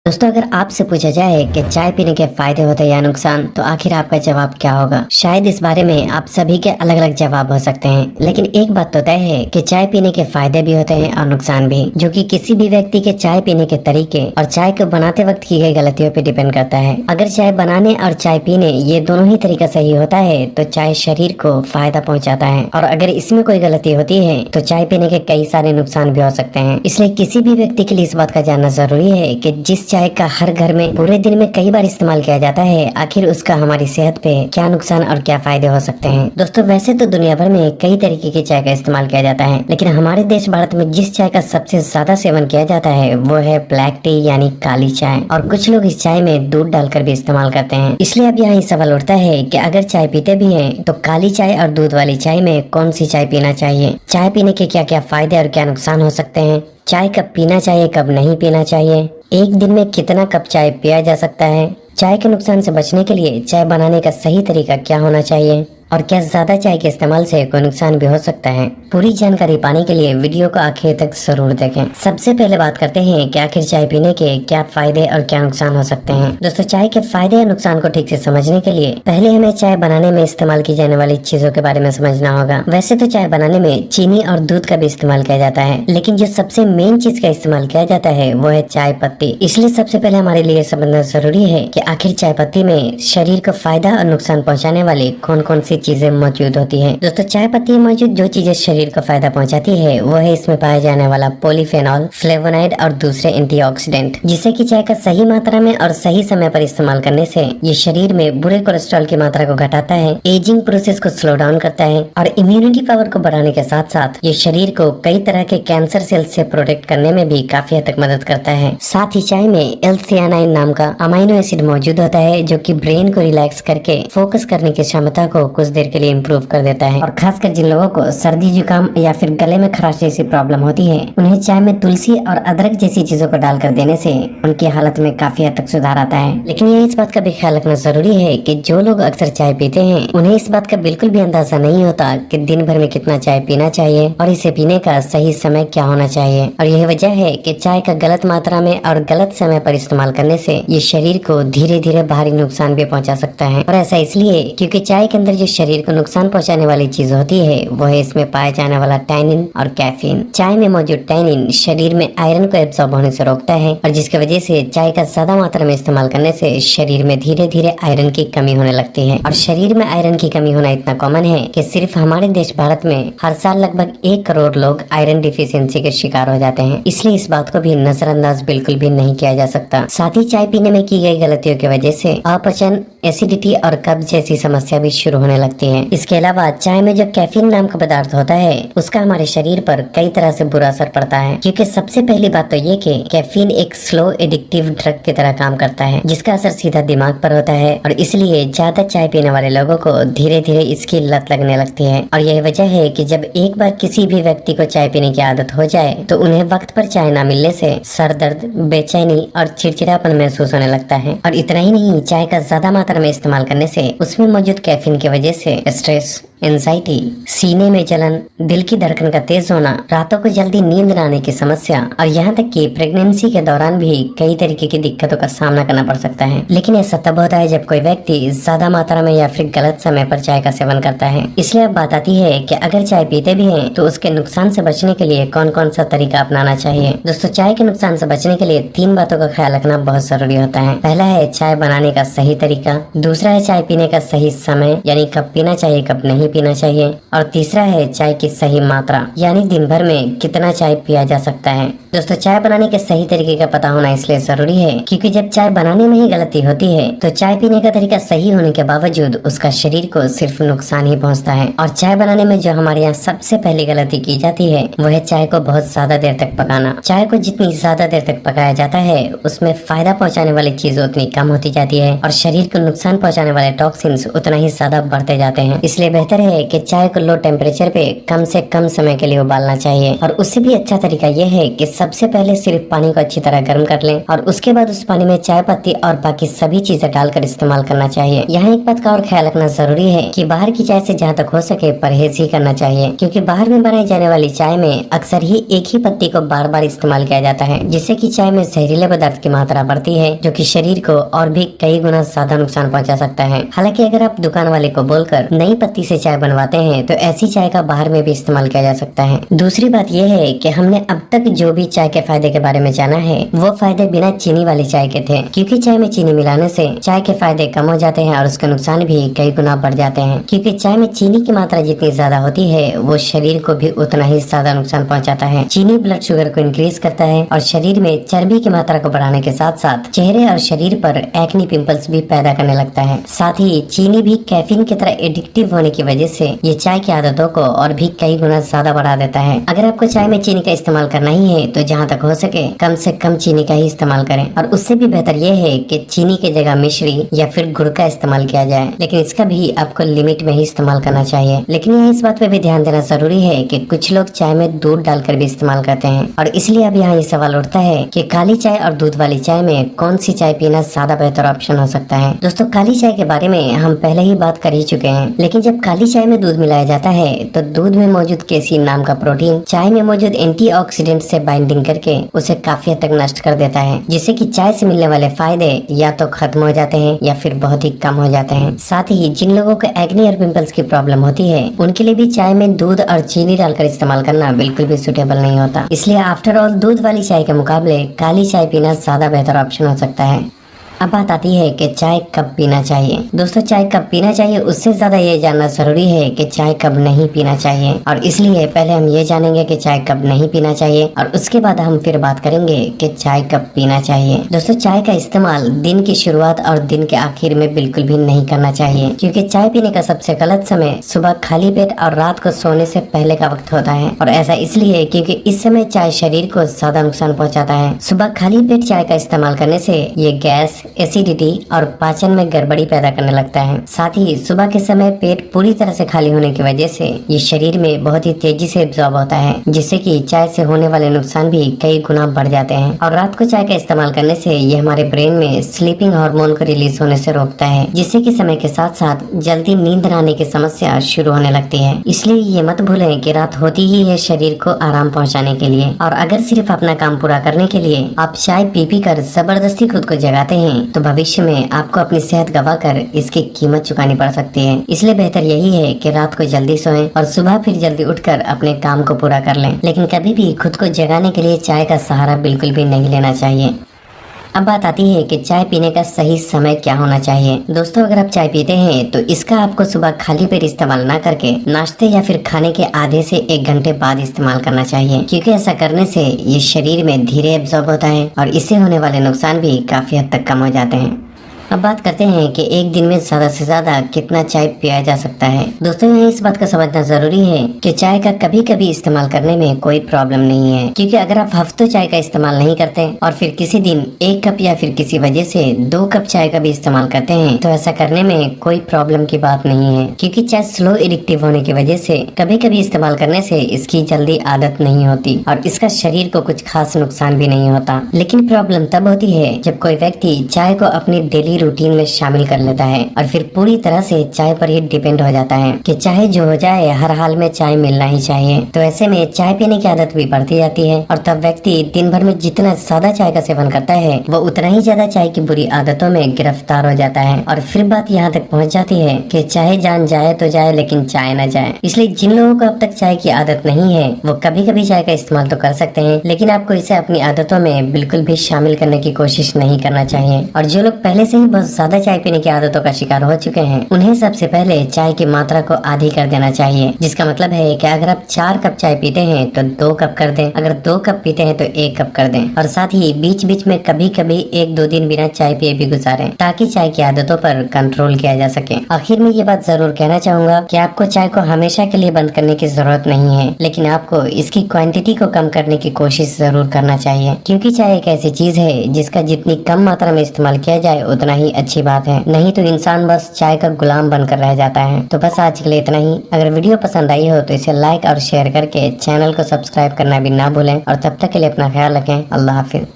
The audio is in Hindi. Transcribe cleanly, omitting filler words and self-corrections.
दोस्तों, अगर आपसे पूछा जाए कि चाय पीने के फायदे होते हैं या नुकसान, तो आखिर आपका जवाब क्या होगा? शायद इस बारे में आप सभी के अलग अलग जवाब हो सकते हैं, लेकिन एक बात तो तय है कि चाय पीने के फायदे भी होते हैं और नुकसान भी, जो कि किसी भी व्यक्ति के चाय पीने के तरीके और चाय को बनाते वक्त की गई गलतियों पे डिपेंड करता है। अगर चाय बनाने और चाय पीने ये दोनों ही तरीका सही होता है तो चाय शरीर को फायदा पहुँचाता है, और अगर इसमें कोई गलती होती है तो चाय पीने के कई सारे नुकसान भी हो सकते हैं। इसलिए किसी भी व्यक्ति के लिए इस बात का जानना जरूरी है कि जिस चाय का हर घर में पूरे दिन में कई बार इस्तेमाल किया जाता है, आखिर उसका हमारी सेहत पे क्या नुकसान और क्या फायदे हो सकते हैं। दोस्तों, वैसे तो दुनिया भर में कई तरीके की चाय का इस्तेमाल किया जाता है, लेकिन हमारे देश भारत में जिस चाय का सबसे ज्यादा सेवन किया जाता है वो है ब्लैक टी यानी काली चाय, और कुछ लोग इस चाय में दूध डालकर भी इस्तेमाल करते हैं। इसलिए अब यहाँ सवाल उठता है कि अगर चाय पीते भी हैं तो काली चाय और दूध वाली चाय में कौन सी चाय पीना चाहिए, चाय पीने के क्या क्या फायदे और क्या नुकसान हो सकते हैं, चाय कब पीना चाहिए कब नहीं पीना चाहिए, एक दिन में कितना कप चाय पिया जा सकता है, चाय के नुकसान से बचने के लिए चाय बनाने का सही तरीका क्या होना चाहिए, और क्या ज्यादा चाय के इस्तेमाल से कोई नुकसान भी हो सकता है। पूरी जानकारी पाने के लिए वीडियो को आखिर तक जरूर देखें। सबसे पहले बात करते हैं कि आखिर चाय पीने के क्या फायदे और क्या नुकसान हो सकते हैं। दोस्तों, चाय के फायदे और नुकसान को ठीक से समझने के लिए पहले हमें चाय बनाने में इस्तेमाल की जाने वाली चीजों के बारे में समझना होगा। वैसे तो चाय बनाने में चीनी और दूध का भी इस्तेमाल किया जाता है, लेकिन जो सबसे मेन चीज का इस्तेमाल किया जाता है वो है चाय पत्ती। इसलिए सबसे पहले हमारे लिए समझना जरूरी है कि आखिर चाय पत्ती में शरीर को फायदा और नुकसान पहुँचाने वाली कौन कौन सी चीजें मौजूद होती है। दोस्तों, चाय पत्ती में मौजूद जो चीजें शरीर को फायदा पहुंचाती है वो है इसमें पाया जाने वाला पॉलीफेनॉल, फ्लेवोनाइड और दूसरे एंटीऑक्सीडेंट, जिससे कि चाय का सही मात्रा में और सही समय पर इस्तेमाल करने से ये शरीर में बुरे कोलेस्ट्रॉल की मात्रा को घटाता है, एजिंग प्रोसेस को स्लो डाउन करता है और इम्यूनिटी पावर को बढ़ाने के साथ साथ ये शरीर को कई तरह के कैंसर सेल्स से प्रोटेक्ट करने में भी काफी हद तक मदद करता है। साथ ही चाय में एल-थियानाइन नाम का अमाइनो एसिड मौजूद होता है, जो कि ब्रेन को रिलैक्स करके फोकस करने की क्षमता को कुछ देर के लिए इम्प्रूव कर देता है। और खासकर जिन लोगों को सर्दी जुकाम या फिर गले में खराश जैसी प्रॉब्लम होती है, उन्हें चाय में तुलसी और अदरक जैसी चीजों को डालकर देने से उनकी हालत में काफी हद तक सुधार आता है। लेकिन ये इस बात का भी ख्याल रखना जरूरी है कि जो लोग अक्सर चाय पीते हैं उन्हें इस बात का बिल्कुल भी अंदाजा नहीं होता कि दिन भर में कितना चाय पीना चाहिए और इसे पीने का सही समय क्या होना चाहिए। और यही वजह है कि चाय का गलत मात्रा में और गलत समय पर इस्तेमाल करने से ये शरीर को धीरे धीरे भारी नुकसान भी पहुंचा सकता है। और ऐसा इसलिए क्योंकि चाय के अंदर जो शरीर को नुकसान पहुंचाने वाली चीज होती है वो है इसमें पाया जाने वाला टैनिन और कैफीन। चाय में मौजूद टैनिन शरीर में आयरन को एब्सॉर्ब होने से रोकता है, और जिसकी वजह से चाय का ज्यादा मात्रा में इस्तेमाल करने से शरीर में धीरे धीरे आयरन की कमी होने लगती है। और शरीर में आयरन की कमी होना इतना कॉमन है कि सिर्फ हमारे देश भारत में हर साल लगभग 1 करोड़ लोग आयरन डिफिशियंसी के शिकार हो जाते हैं। इसलिए इस बात को भी नजरअंदाज बिल्कुल भी नहीं किया जा सकता। साथ ही चाय पीने में की गई गलतियों की वजह से अपचन, एसिडिटी और कब्ज जैसी समस्या भी शुरू होने लगती है। इसके अलावा चाय में जो कैफीन नाम का पदार्थ होता है उसका हमारे शरीर पर कई तरह से बुरा असर पड़ता है, क्योंकि सबसे पहली बात तो ये कि कैफीन एक स्लो एडिक्टिव ड्रग की तरह काम करता है, जिसका असर सीधा दिमाग पर होता है, और इसलिए ज्यादा चाय पीने वाले लोगों को धीरे धीरे इसकी लत लगने लगती है। और यही वजह है कि जब एक बार किसी भी व्यक्ति को चाय पीने की आदत हो जाए तो उन्हें वक्त पर चाय न मिलने से सर दर्द, बेचैनी और चिड़चिड़ापन महसूस होने लगता है। और इतना ही नहीं, चाय का ज्यादा मात्रा में इस्तेमाल करने से उसमें मौजूद कैफीन की वजह से स्ट्रेस, एंजाइटी, सीने में जलन, दिल की धड़कन का तेज होना, रातों को जल्दी नींद न आने की समस्या, और यहाँ तक कि प्रेगनेंसी के दौरान भी कई तरीके की दिक्कतों का सामना करना पड़ सकता है। लेकिन ऐसा तब होता है जब कोई व्यक्ति ज्यादा मात्रा में या फिर गलत समय पर चाय का सेवन करता है। इसलिए अब बात आती है कि अगर चाय पीते भी हैं तो उसके नुकसान से बचने के लिए कौन कौन सा तरीका अपनाना चाहिए। दोस्तों, चाय के नुकसान से बचने के लिए 3 बातों का ख्याल रखना बहुत जरूरी होता है। पहला है चाय बनाने का सही तरीका, दूसरा है चाय पीने का सही समय यानी कब पीना चाहिए कब नहीं पीना चाहिए, और तीसरा है चाय की सही मात्रा यानी दिन भर में कितना चाय पिया जा सकता है। दोस्तों, चाय बनाने के सही तरीके का पता होना इसलिए जरूरी है क्योंकि जब चाय बनाने में ही गलती होती है तो चाय पीने का तरीका सही होने के बावजूद उसका शरीर को सिर्फ नुकसान ही पहुंचता है। और चाय बनाने में जो हमारे यहाँ सबसे पहली गलती की जाती है वो है चाय को बहुत ज्यादा देर तक पकाना। चाय को जितनी ज्यादा देर तक पकाया जाता है उसमें फायदा पहुँचाने वाली चीज उतनी कम होती जाती है और शरीर को नुकसान पहुँचाने वाले टॉक्सिन्स उतना ही ज्यादा बढ़ते जाते हैं। इसलिए बेहतर है कि चाय को लो टेम्परेचर पे कम से कम समय के लिए उबालना चाहिए। और उससे भी अच्छा तरीका यह है कि सबसे पहले सिर्फ पानी को अच्छी तरह गर्म कर लें और उसके बाद उस पानी में चाय पत्ती और बाकी सभी चीजें डालकर इस्तेमाल करना चाहिए। यहाँ एक बात का और ख्याल रखना जरूरी है कि बाहर की चाय से जहाँ तक हो सके परहेज ही करना चाहिए, क्योंकि बाहर में बनाई जाने वाली चाय में अक्सर ही एक ही पत्ती को बार बार इस्तेमाल किया जाता है, जिससे कि चाय में जहरीले पदार्थ की मात्रा बढ़ती है, जो कि शरीर को और भी कई गुना ज्यादा नुकसान पहुंचा सकता है। हालांकि अगर आप दुकान वाले को बोलकर नई पत्ती से चाय बनवाते हैं तो ऐसी चाय का बाहर में भी इस्तेमाल किया जा सकता है। दूसरी बात यह है कि हमने अब तक जो भी चाय के फायदे के बारे में जाना है वो फायदे बिना चीनी वाली चाय के थे, क्योंकि चाय में चीनी मिलाने से चाय के फायदे कम हो जाते हैं और उसके नुकसान भी कई गुना बढ़ जाते हैं, क्योंकि चाय में चीनी की मात्रा जितनी ज्यादा होती है वो शरीर को भी उतना ही ज्यादा नुकसान पहुंचाता है। चीनी ब्लड शुगर को इंक्रीज करता है और शरीर में चर्बी की मात्रा को बढ़ाने के साथ साथ चेहरे और शरीर पर एक्ने पिंपल्स भी पैदा करने लगता है। साथ ही चीनी भी कैफीन की तरह एडिक्टिव होने की वजह से ये चाय की आदतों को और भी कई गुना ज्यादा बढ़ा देता है। अगर आपको चाय में चीनी का इस्तेमाल करना ही है तो जहाँ तक हो सके कम से कम चीनी का ही इस्तेमाल करें, और उससे भी बेहतर यह है कि चीनी की जगह मिश्री या फिर गुड़ का इस्तेमाल किया जाए, लेकिन इसका भी आपको लिमिट में ही इस्तेमाल करना चाहिए। लेकिन यहाँ इस बात पे भी ध्यान देना जरूरी है कि कुछ लोग चाय में दूध डालकर भी इस्तेमाल करते हैं, और इसलिए अब यहाँ ये सवाल उठता है कि काली चाय और दूध वाली चाय में कौन सी चाय पीना ज्यादा बेहतर ऑप्शन हो सकता है। दोस्तों, काली चाय के बारे में हम पहले ही बात कर ही चुके हैं, लेकिन जब काली चाय में दूध मिलाया जाता है तो दूध में मौजूद केसीन नाम का प्रोटीन चाय में मौजूद एंटीऑक्सीडेंट से बाइंडिंग करके उसे काफी हद तक नष्ट कर देता है, जिससे कि चाय से मिलने वाले फायदे या तो खत्म हो जाते हैं या फिर बहुत ही कम हो जाते हैं। साथ ही जिन लोगों को एक्ने और पिंपल्स की प्रॉब्लम होती है उनके लिए भी चाय में दूध और चीनी डालकर इस्तेमाल करना बिल्कुल भी सुटेबल नहीं होता। इसलिए आफ्टर ऑल दूध वाली चाय के मुकाबले काली चाय पीना ज्यादा बेहतर ऑप्शन हो सकता है। अब बात आती है कि चाय कब पीना चाहिए। दोस्तों, चाय कब पीना चाहिए उससे ज्यादा ये जानना जरूरी है कि चाय कब नहीं पीना चाहिए, और इसलिए पहले हम ये जानेंगे कि चाय कब नहीं पीना चाहिए और उसके बाद हम फिर बात करेंगे कि चाय कब पीना चाहिए। दोस्तों, चाय का इस्तेमाल दिन की शुरुआत और दिन के आखिर में बिल्कुल भी नहीं करना चाहिए, क्योंकि चाय पीने का सबसे गलत समय सुबह खाली पेट और रात को सोने से पहले का वक्त होता है, और ऐसा इसलिए क्योंकि इस समय चाय शरीर को ज्यादा नुकसान पहुँचाता है। सुबह खाली पेट चाय का इस्तेमाल करने से ये गैस, एसिडिटी और पाचन में गड़बड़ी पैदा करने लगता है। साथ ही सुबह के समय पेट पूरी तरह से खाली होने की वजह से ये शरीर में बहुत ही तेजी से एब्जॉर्ब होता है, जिससे कि चाय से होने वाले नुकसान भी कई गुना बढ़ जाते हैं। और रात को चाय का इस्तेमाल करने से ये हमारे ब्रेन में स्लीपिंग हार्मोन को रिलीज होने से रोकता है, जिससे कि समय के साथ साथ जल्दी नींद न आने की समस्या शुरू होने लगती है। इसलिए ये मत भूलें कि रात होती ही है शरीर को आराम पहुँचाने के लिए, और अगर सिर्फ अपना काम पूरा करने के लिए आप चाय पी कर जबरदस्ती खुद को जगाते हैं तो भविष्य में आपको अपनी सेहत गंवाकर इसकी कीमत चुकानी पड़ सकती है। इसलिए बेहतर यही है कि रात को जल्दी सोएं और सुबह फिर जल्दी उठकर अपने काम को पूरा कर लें, लेकिन कभी भी खुद को जगाने के लिए चाय का सहारा बिल्कुल भी नहीं लेना चाहिए। अब बात आती है कि चाय पीने का सही समय क्या होना चाहिए। दोस्तों, अगर आप चाय पीते हैं तो इसका आपको सुबह खाली पेट इस्तेमाल ना करके नाश्ते या फिर खाने के आधे से 1 घंटे बाद इस्तेमाल करना चाहिए, क्योंकि ऐसा करने से ये शरीर में धीरे एब्जॉर्ब होता है और इससे होने वाले नुकसान भी काफी हद तक कम हो जाते हैं। अब बात करते हैं कि एक दिन में ज्यादा से ज्यादा कितना चाय पिया जा सकता है। दोस्तों, यहाँ इस बात का समझना जरूरी है कि चाय का कभी कभी इस्तेमाल करने में कोई प्रॉब्लम नहीं है, क्योंकि अगर आप हफ्तों चाय का इस्तेमाल नहीं करते और फिर किसी दिन 1 कप या फिर किसी वजह से 2 कप चाय का भी इस्तेमाल करते हैं तो ऐसा करने में कोई प्रॉब्लम की बात नहीं है, क्योंकि चाय स्लो एडिक्टिव होने की वजह से कभी कभी इस्तेमाल करने से इसकी जल्दी आदत नहीं होती और इसका शरीर को कुछ खास नुकसान भी नहीं होता। लेकिन प्रॉब्लम तब होती है जब कोई व्यक्ति चाय को अपनी डेली रूटीन में शामिल कर लेता है और फिर पूरी तरह से चाय पर ही डिपेंड हो जाता है कि चाहे जो हो जाए हर हाल में चाय मिलना ही चाहिए। तो ऐसे में चाय पीने की आदत भी बढ़ती जाती है और तब व्यक्ति दिन भर में जितना ज्यादा चाय का सेवन करता है वो उतना ही ज्यादा चाय की बुरी आदतों में गिरफ्तार हो जाता है और फिर बात यहाँ तक पहुँच जाती है कि चाहे जान जाए तो जाए लेकिन चाय न जाए। इसलिए जिन लोगों को अब तक चाय की आदत नहीं है वो कभी कभी चाय का इस्तेमाल तो कर सकते हैं, लेकिन आपको इसे अपनी आदतों में बिल्कुल भी शामिल करने की कोशिश नहीं करना चाहिए। और जो लोग पहले से ही बहुत ज्यादा चाय पीने की आदतों का शिकार हो चुके हैं उन्हें सबसे पहले चाय की मात्रा को आधी कर देना चाहिए, जिसका मतलब है कि अगर आप 4 कप चाय पीते हैं तो 2 कप कर दें, अगर 2 कप पीते हैं तो 1 कप कर दें और साथ ही बीच बीच में कभी कभी 1-2 दिन बिना चाय पिए भी गुजारें ताकि चाय की आदतों पर कंट्रोल किया जा सके। आखिर में ये बात जरूर कहना चाहूंगा कि आपको चाय को हमेशा के लिए बंद करने की जरूरत नहीं है, लेकिन आपको इसकी क्वांटिटी को कम करने की कोशिश जरूर करना चाहिए, क्योंकि चाय एक ऐसी चीज है जिसका जितनी कम मात्रा में इस्तेमाल किया जाए उतना उतना ही अच्छी बात है, नहीं तो इंसान बस चाय का गुलाम बनकर रह जाता है। तो बस आज के लिए इतना ही। अगर वीडियो पसंद आई हो तो इसे लाइक और शेयर करके चैनल को सब्सक्राइब करना भी ना भूलें और तब तक के लिए अपना ख्याल रखें। अल्लाह हाफिज।